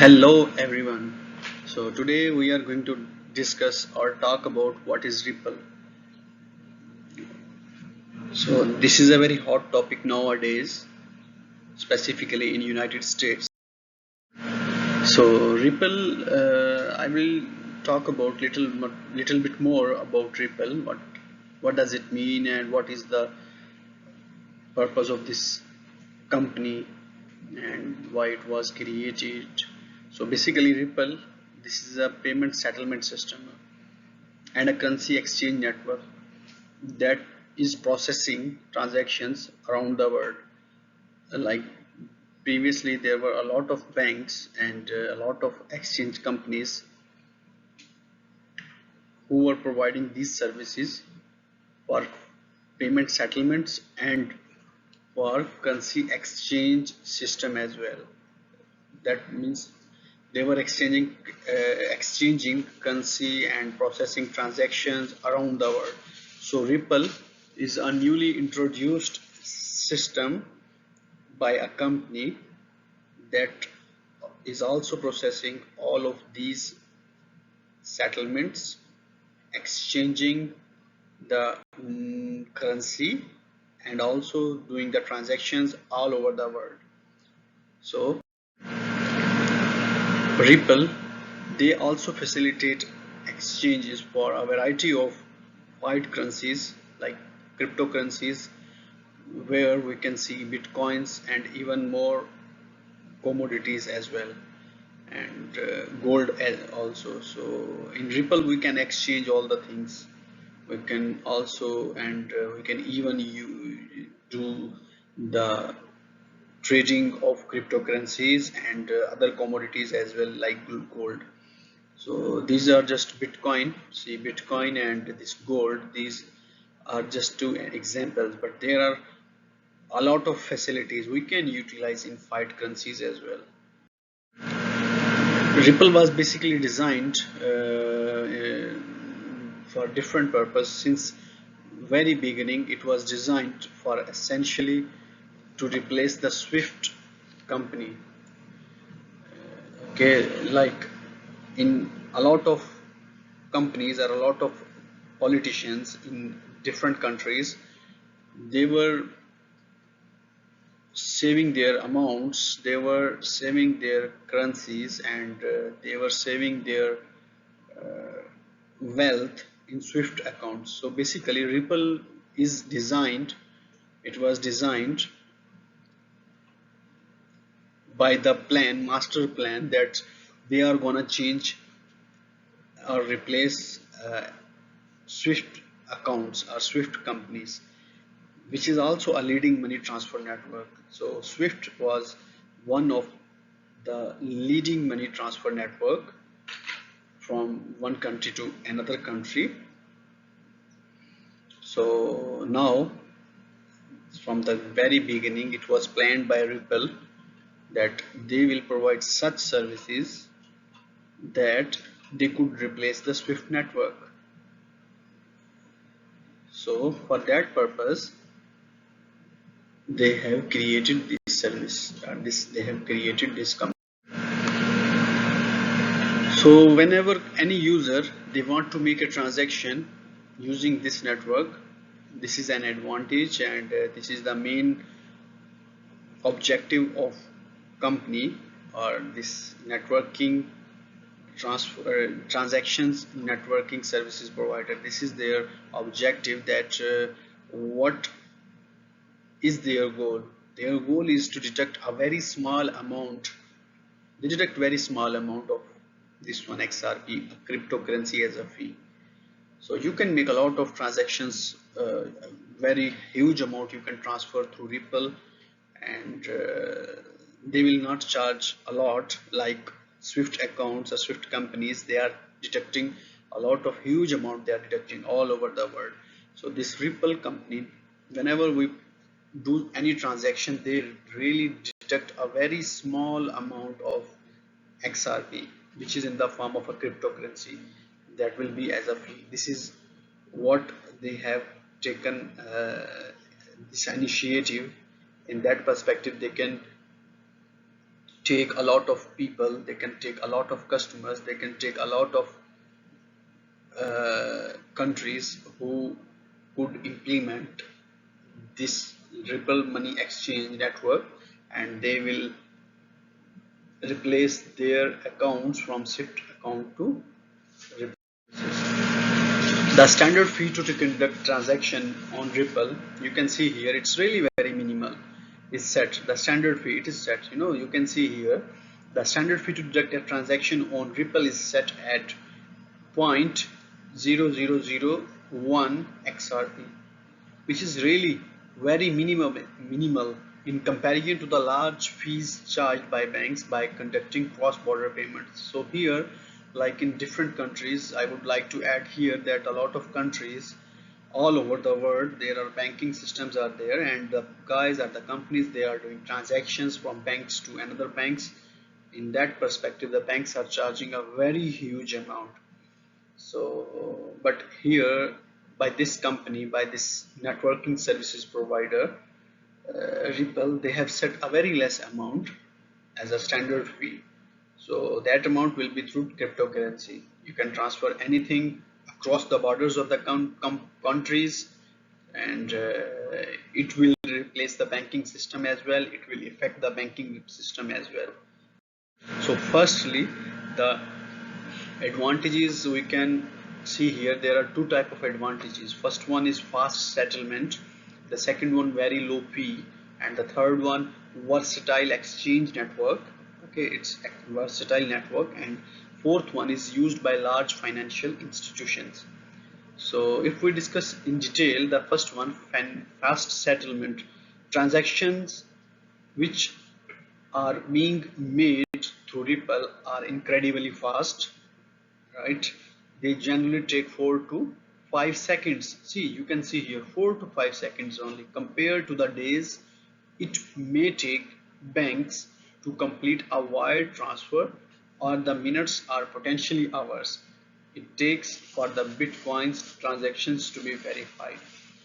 Hello everyone. So today we are going to discuss or talk about what is Ripple. So this is a very hot topic nowadays, specifically in United States. So Ripple, I will talk about little bit more about Ripple. What does it mean and what is the purpose of this company and why it was created. So basically Ripple, this is a payment settlement system and a currency exchange network that is processing transactions around the world. Like previously, there were a lot of banks and a lot of exchange companies who were providing these services for payment settlements and for currency exchange system as well. That means they were exchanging currency and processing transactions around the world. So Ripple is a newly introduced system by a company that is also processing all of these settlements, exchanging the currency and also doing the transactions all over the world. So Ripple, they also facilitate exchanges for a variety of fiat currencies like cryptocurrencies, where we can see bitcoins and even more commodities as well, and gold also. So in Ripple we can exchange all the things. We can also and we can even do the trading of cryptocurrencies and other commodities as well, like gold. So these are just Bitcoin. See, Bitcoin and this gold, these are just two examples, but there are a lot of facilities we can utilize in fiat currencies as well. Ripple was basically designed for different purpose. Since very beginning it was designed for essentially to replace the Swift company. Okay, like in a lot of companies or a lot of politicians in different countries, they were saving their amounts, they were saving their currencies, and they were saving their wealth in Swift accounts. So basically Ripple is designed, it was designed by the master plan, that they are gonna change or replace Swift accounts or Swift companies, which is also a leading money transfer network. So Swift was one of the leading money transfer network from one country to another country. So now, from the very beginning, it was planned by Ripple that they will provide such services that they could replace the Swift network. So for that purpose, they have created this service, they have created this company. So whenever any user they want to make a transaction using this network, this is an advantage, and this is the main objective of company or this networking transactions networking services provider. This is their objective, that what is their goal. Their goal is to detect a very small amount. They detect very small amount of this one XRP cryptocurrency as a fee. So you can make a lot of transactions, very huge amount you can transfer through Ripple, and they will not charge a lot like Swift accounts or Swift companies. They are detecting a lot of huge amount, they are detecting all over the world. So this Ripple company, whenever we do any transaction, they really detect a very small amount of XRP, which is in the form of a cryptocurrency, that will be as a fee. This is what they have taken this initiative. In that perspective, they can take a lot of people, they can take a lot of customers, they can take a lot of countries who could implement this Ripple money exchange network, and they will replace their accounts from SWIFT account to Ripple. The standard fee to conduct transaction on Ripple, you can see here, it's really very minimal. Is set. The standard fee, it is set. You can see here the standard fee to conduct a transaction on Ripple is set at 0.0001 XRP, which is really very minimal in comparison to the large fees charged by banks by conducting cross-border payments. So here, like in different countries, I would like to add here that a lot of countries all over the world, there are banking systems are there, and the guys at the companies, they are doing transactions from banks to another banks. In that perspective, the banks are charging a very huge amount. So but here, by this company, by this networking services provider, Ripple, they have set a very less amount as a standard fee. So that amount will be through cryptocurrency. You can transfer anything across the borders of the countries, and it will replace the banking system as well. It will affect the banking system as well. So firstly, the advantages we can see here, there are two type of advantages. First one is fast settlement, the second one very low fee, and the third one versatile exchange network. Okay, it's a versatile network. And fourth one is used by large financial institutions. So if we discuss in detail, the first one, fast settlement, transactions which are being made through Ripple are incredibly fast, right? They generally take 4 to 5 seconds. See, you can see here 4 to 5 seconds only, compared to the days it may take banks to complete a wire transfer, or the minutes are potentially hours it takes for the bitcoins transactions to be verified.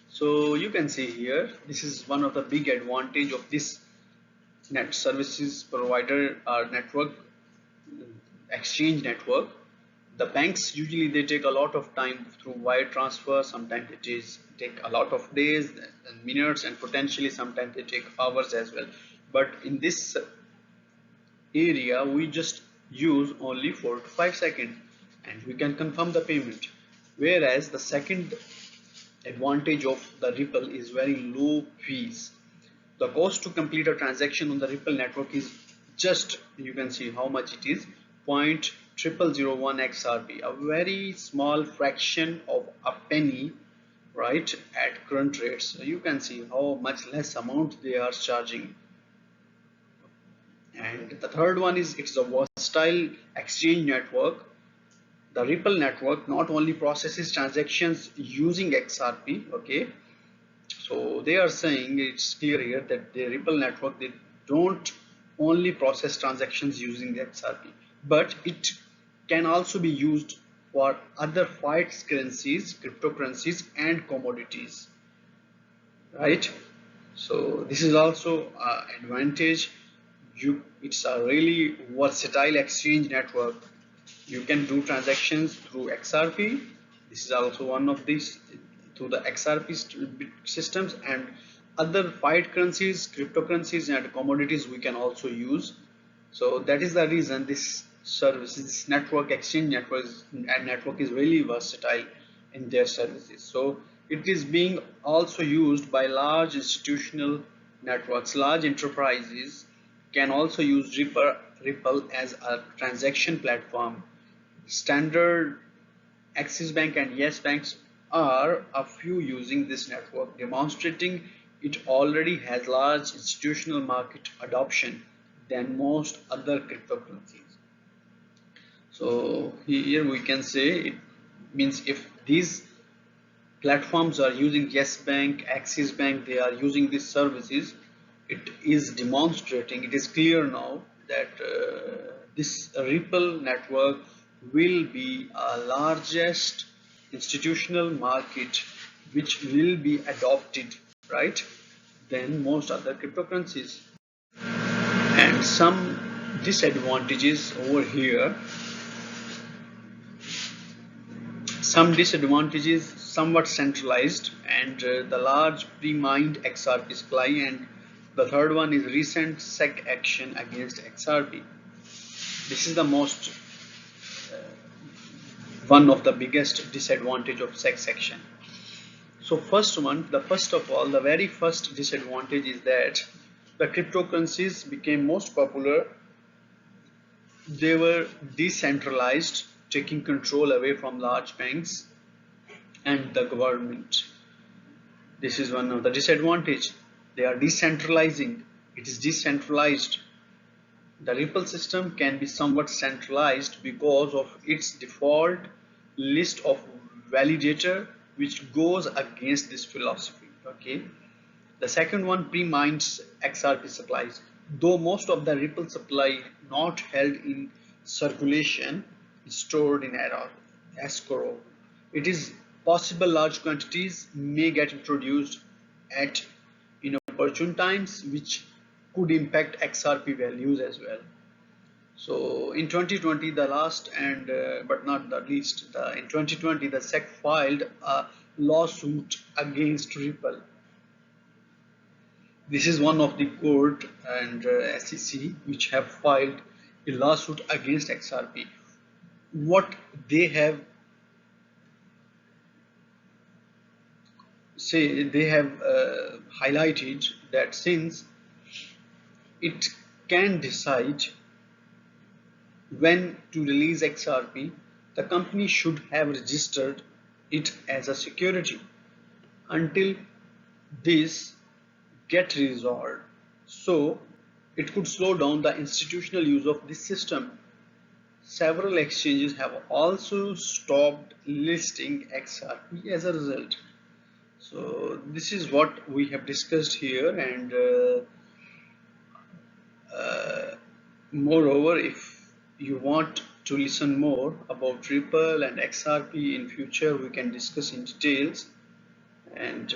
So you can see here, this is one of the big advantage of this net services provider or network, exchange network. The banks usually they take a lot of time through wire transfer. Sometimes it is take a lot of days and minutes, and potentially sometimes they take hours as well. But in this area, we just use only 4 to 5 seconds, and we can confirm the payment. Whereas the second advantage of the Ripple is very low fees. The cost to complete a transaction on the Ripple network is just, you can see how much it is, 0.0001 XRP, a very small fraction of a penny, right, at current rates. So you can see how much less amount they are charging. And the third one is, it's a versatile exchange network. The Ripple network not only processes transactions using XRP, okay, so they are saying, it's clear here that the Ripple network, they don't only process transactions using the XRP, but it can also be used for other fiat currencies, cryptocurrencies, and commodities, right? So this is also an advantage. It's a really versatile exchange network. You can do transactions through XRP. This is also one of these, through the XRP systems, and other fiat currencies, cryptocurrencies, and commodities we can also use. So that is the reason this service, this network, exchange network is really versatile in their services. So it is being also used by large institutional networks. Large enterprises can also use Ripple as a transaction platform. Standard Axis Bank and Yes Banks are a few using this network, demonstrating it already has large institutional market adoption than most other cryptocurrencies. So here we can say, it means if these platforms are using Yes Bank, Axis Bank, they are using these services, it is demonstrating, it is clear now that this Ripple network will be a largest institutional market which will be adopted, right, than most other cryptocurrencies. And some disadvantages over here. Some disadvantages: somewhat centralized, and the large pre-mined XRP supply, and the third one is recent SEC action against XRP. This is the most one of the biggest disadvantage of SEC action. So first of all, the very first disadvantage is that the cryptocurrencies became most popular. They were decentralized, taking control away from large banks and the government. This is one of the disadvantage. They are decentralizing. It is decentralized. The Ripple system can be somewhat centralized because of its default list of validator, which goes against this philosophy. Okay. The second one, pre-mined XRP supplies. Though most of the Ripple supply not held in circulation, stored in escrow, it is possible large quantities may get introduced at inopportune times, which could impact XRP values as well. So in 2020, the last and but not the least, in 2020, the SEC filed a lawsuit against Ripple. This is one of the court and SEC which have filed a lawsuit against XRP. What they have highlighted that since it can decide when to release XRP, the company should have registered it as a security until this get resolved. So it could slow down the institutional use of this system. Several exchanges have also stopped listing XRP as a result. So this is what we have discussed here, and moreover, if you want to listen more about Ripple and XRP in future, we can discuss in details, and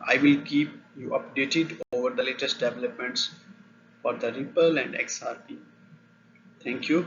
I will keep you updated over the latest developments for the Ripple and XRP. Thank you.